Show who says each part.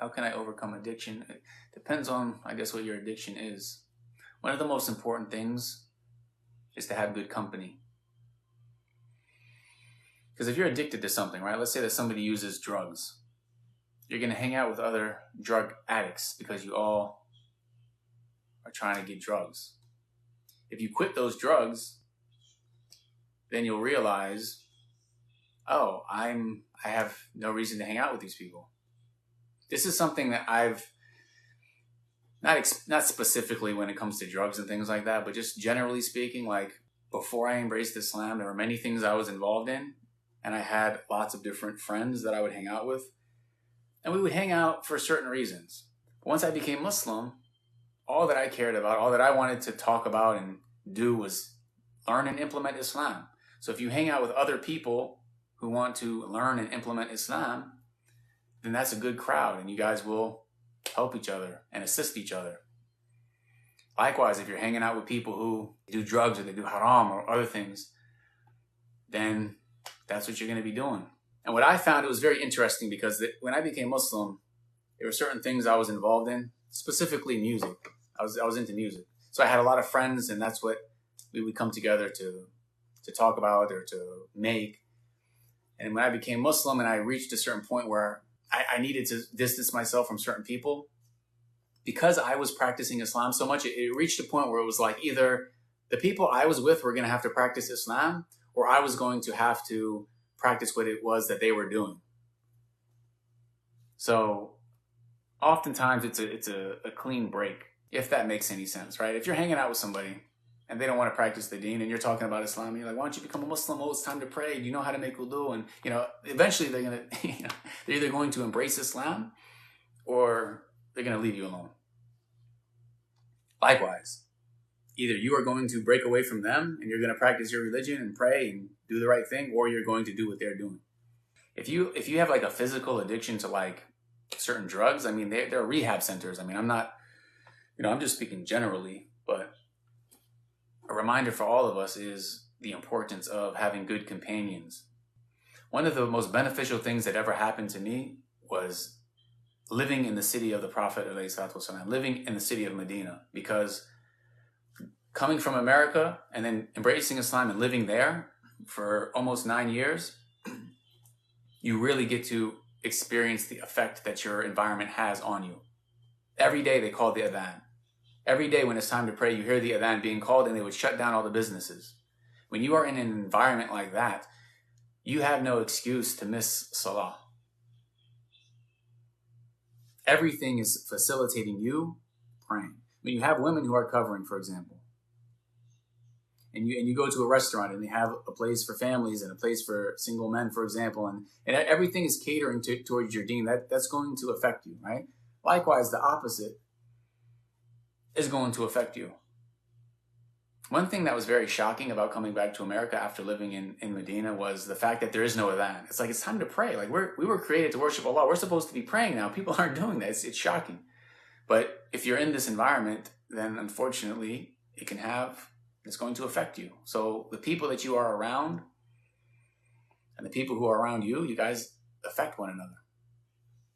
Speaker 1: How can I overcome addiction? It depends on, I guess, what your addiction is. One of the most important things is to have good company. Because if you're addicted to something, right? Let's say that somebody uses drugs. You're going to hang out with other drug addicts because you all are trying to get drugs. If you quit those drugs, then you'll realize, oh, I have no reason to hang out with these people. This is something that I've, not specifically when it comes to drugs and things like that, but just generally speaking, like before I embraced Islam, there were many things I was involved in, and I had lots of different friends that I would hang out with, and we would hang out for certain reasons. But once I became Muslim, all that I cared about, all that I wanted to talk about and do was learn and implement Islam. So if you hang out with other people who want to learn and implement Islam, then that's a good crowd, and you guys will help each other and assist each other. Likewise, if you're hanging out with people who do drugs or they do haram or other things, then that's what you're going to be doing. And what I found, it was very interesting because when I became Muslim, there were certain things I was involved in, specifically music. I was into music. So I had a lot of friends, and that's what we would come together to talk about or to make. And when I became Muslim and I reached a certain point where I needed to distance myself from certain people, because I was practicing Islam so much, it reached a point where it was like either the people I was with were going to have to practice Islam, or I was going to have to practice what it was that they were doing. So oftentimes it's a clean break, if that makes any sense, right? If you're hanging out with somebody and they don't want to practice the deen, and you're talking about Islam, and you're like, why don't you become a Muslim? Oh, it's time to pray. Do you know how to make wudu? And, eventually they're either going to embrace Islam or they're going to leave you alone. Likewise, either you are going to break away from them and you're going to practice your religion and pray and do the right thing, or you're going to do what they're doing. If you have like a physical addiction to like certain drugs, I mean, there are rehab centers. I mean, I'm not, I'm just speaking generally, but a reminder for all of us is the importance of having good companions. One of the most beneficial things that ever happened to me was living in the city of the Prophet, living in the city of Medina, because coming from America and then embracing Islam and living there for almost 9 years, you really get to experience the effect that your environment has on you. Every day they call the adhan. Every day when it's time to pray, you hear the adhan being called, and they would shut down all the businesses. When you are in an environment like that, you have no excuse to miss salah. Everything is facilitating you praying. When you have women who are covering, for example, and you go to a restaurant and they have a place for families and a place for single men, for example, and everything is catering towards your deen, that's going to affect you, right? Likewise, the opposite is going to affect you. One thing that was very shocking about coming back to America after living in Medina was the fact that there is no adhan. It's like, it's time to pray. Like we were created to worship Allah. We're supposed to be praying now. People aren't doing that. It's shocking. But if you're in this environment, then unfortunately it's going to affect you. So the people that you are around and the people who are around you, you guys affect one another.